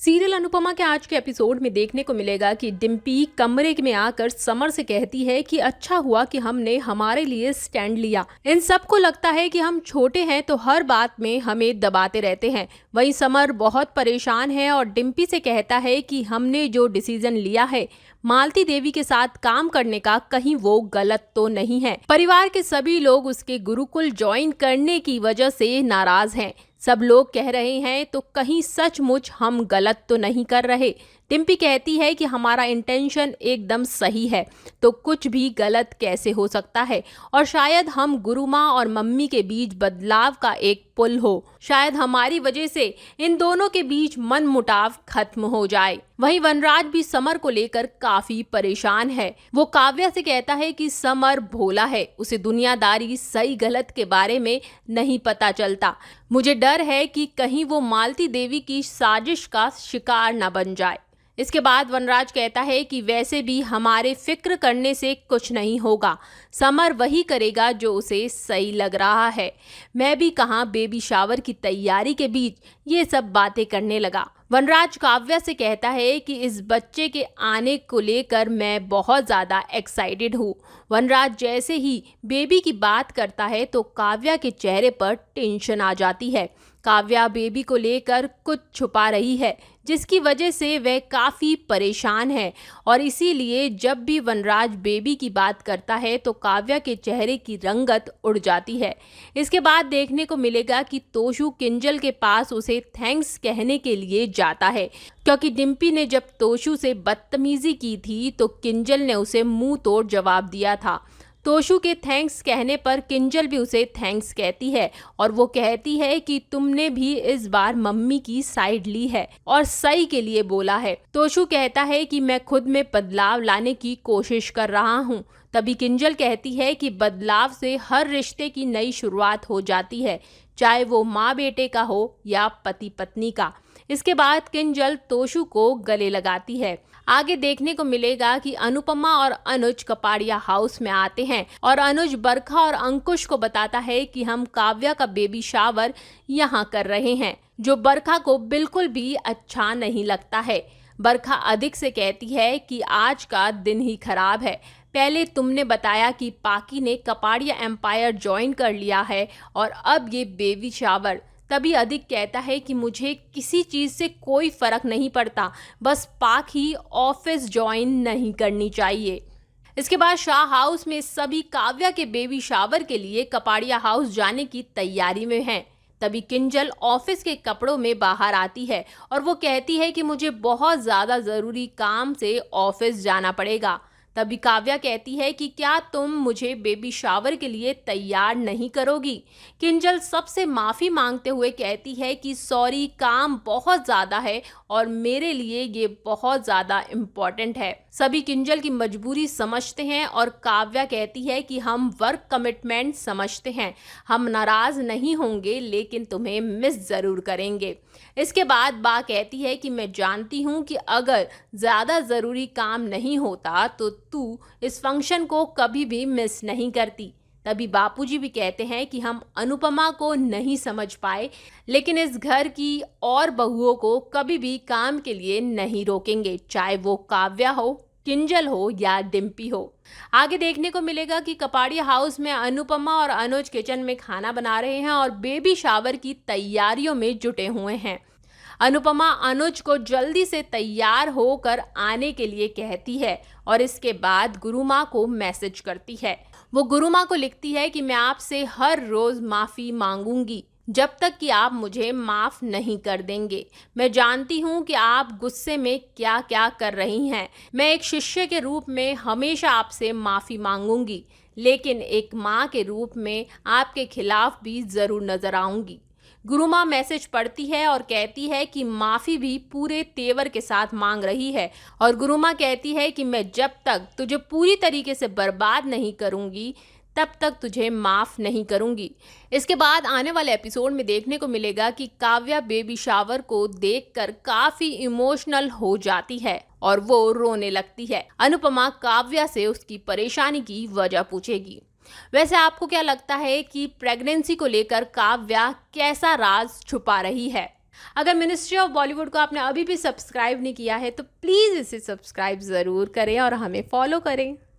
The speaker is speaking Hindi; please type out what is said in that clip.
सीरियल अनुपमा के आज के एपिसोड में देखने को मिलेगा कि डिम्पी कमरे में आकर समर से कहती है कि अच्छा हुआ कि हमने हमारे लिए स्टैंड लिया। इन सबको लगता है कि हम छोटे हैं तो हर बात में हमें दबाते रहते हैं। वहीं समर बहुत परेशान है और डिम्पी से कहता है कि हमने जो डिसीजन लिया है मालती देवी के साथ काम करने का, कहीं वो गलत तो नहीं है। परिवार के सभी लोग उसके गुरुकुल ज्वाइन करने की वजह से नाराज हैं। सब लोग कह रहे हैं तो कहीं सचमुच हम गलत तो नहीं कर रहे। डिम्पी कहती है कि हमारा इंटेंशन एकदम सही है तो कुछ भी गलत कैसे हो सकता है, और शायद हम गुरु माँ और मम्मी के बीच बदलाव का एक पुल हो। शायद हमारी वजह से इन दोनों के बीच मन मुटाव खत्म हो जाए। वहीं वनराज भी समर को लेकर काफी परेशान है। वो काव्या से कहता है कि समर भोला है, उसे दुनियादारी सही गलत के बारे में नहीं पता चलता। मुझे डर है कि कहीं वो मालती देवी की साजिश का शिकार न बन जाए। इसके बाद वनराज कहता है कि वैसे भी हमारे फिक्र करने से कुछ नहीं होगा, समर वही करेगा जो उसे सही लग रहा है। मैं भी कहाँ बेबी शावर की तैयारी के बीच ये सब बातें करने लगा। वनराज काव्या से कहता है कि इस बच्चे के आने को लेकर मैं बहुत ज़्यादा एक्साइटेड हूँ। वनराज जैसे ही बेबी की बात करता है तो काव्या के चेहरे पर टेंशन आ जाती है। काव्या बेबी को लेकर कुछ छुपा रही है जिसकी वजह से वह काफ़ी परेशान है, और इसीलिए जब भी वनराज बेबी की बात करता है तो काव्या के चेहरे की रंगत उड़ जाती है। इसके बाद देखने को मिलेगा कि तोशु किंजल के पास उसे थैंक्स कहने के लिए जाता है, क्योंकि डिम्पी ने जब तोशु से बदतमीजी की थी तो किंजल ने उसे मुंह तोड़ जवाब दिया था। तोशु के थैंक्स कहने पर किंजल भी उसे थैंक्स कहती है और वो कहती है कि तुमने भी इस बार मम्मी की साइड ली है और सही के लिए बोला है। तोशु कहता है कि मैं खुद में बदलाव लाने की कोशिश कर रहा हूँ। तभी किंजल कहती है कि बदलाव से हर रिश्ते की नई शुरुआत हो जाती है, चाहे वो माँ बेटे का हो या पति पत्नी का। इसके बाद किंजल तोशु को गले लगाती है। आगे देखने को मिलेगा कि अनुपमा और अनुज कपाड़िया हाउस में आते हैं और अनुज बरखा और अंकुश को बताता है कि हम काव्या का बेबी शावर यहाँ कर रहे हैं, जो बरखा को बिल्कुल भी अच्छा नहीं लगता है। बरखा अधिक से कहती है कि आज का दिन ही खराब है। पहले तुमने बताया कि पाकी ने कपाड़िया एम्पायर ज्वाइन कर लिया है और अब ये बेबी शावर। तभी अधिक कहता है कि मुझे किसी चीज़ से कोई फ़र्क नहीं पड़ता, बस पाक ही ऑफिस ज्वाइन नहीं करनी चाहिए। इसके बाद शाह हाउस में सभी काव्या के बेबी शावर के लिए कपाड़िया हाउस जाने की तैयारी में हैं। तभी किंजल ऑफिस के कपड़ों में बाहर आती है और वो कहती है कि मुझे बहुत ज़्यादा ज़रूरी काम से ऑफिस जाना पड़ेगा। तभी काव्या कहती है कि क्या तुम मुझे बेबी शावर के लिए तैयार नहीं करोगी। किंजल सबसे माफ़ी मांगते हुए कहती है कि सॉरी, काम बहुत ज़्यादा है और मेरे लिए ये बहुत ज़्यादा इम्पॉर्टेंट है। सभी किंजल की मजबूरी समझते हैं और काव्या कहती है कि हम वर्क कमिटमेंट समझते हैं, हम नाराज़ नहीं होंगे लेकिन तुम्हें मिस ज़रूर करेंगे। इसके बाद बा कहती है कि मैं जानती हूँ कि अगर ज़्यादा ज़रूरी काम नहीं होता तो तू इस फंक्शन को कभी भी मिस नहीं करती। तभी बापूजी भी कहते हैं कि हम अनुपमा को नहीं समझ पाए, लेकिन इस घर की और बहुओं को कभी भी काम के लिए नहीं रोकेंगे, चाहे वो काव्या हो, किंजल हो या डिम्पी हो। आगे देखने को मिलेगा कि कपाड़िया हाउस में अनुपमा और अनुज किचन में खाना बना रहे हैं और बेबी शावर की तैयारियों में जुटे हुए हैं। अनुपमा अनुज को जल्दी से तैयार होकर आने के लिए कहती है और इसके बाद गुरु माँ को मैसेज करती है। वो गुरु माँ को लिखती है कि मैं आपसे हर रोज़ माफ़ी मांगूंगी जब तक कि आप मुझे माफ़ नहीं कर देंगे। मैं जानती हूँ कि आप गुस्से में क्या क्या कर रही हैं। मैं एक शिष्य के रूप में हमेशा आपसे माफ़ी मांगूंगी, लेकिन एक माँ के रूप में आपके खिलाफ भी ज़रूर नज़र आऊँगी। गुरु माँ मैसेज पढ़ती है और कहती है कि माफ़ी भी पूरे तेवर के साथ मांग रही है, और गुरु माँ कहती है कि मैं जब तक तुझे पूरी तरीके से बर्बाद नहीं करूँगी तब तक तुझे माफ़ नहीं करूँगी। इसके बाद आने वाले एपिसोड में देखने को मिलेगा कि काव्या बेबी शावर को देखकर काफ़ी इमोशनल हो जाती है और वो रोने लगती है। अनुपमा काव्या से उसकी परेशानी की वजह पूछेगी। वैसे आपको क्या लगता है कि प्रेगनेंसी को लेकर काव्या कैसा राज छुपा रही है? अगर मिनिस्ट्री ऑफ बॉलीवुड को आपने अभी भी सब्सक्राइब नहीं किया है तो प्लीज़ इसे सब्सक्राइब ज़रूर करें और हमें फॉलो करें।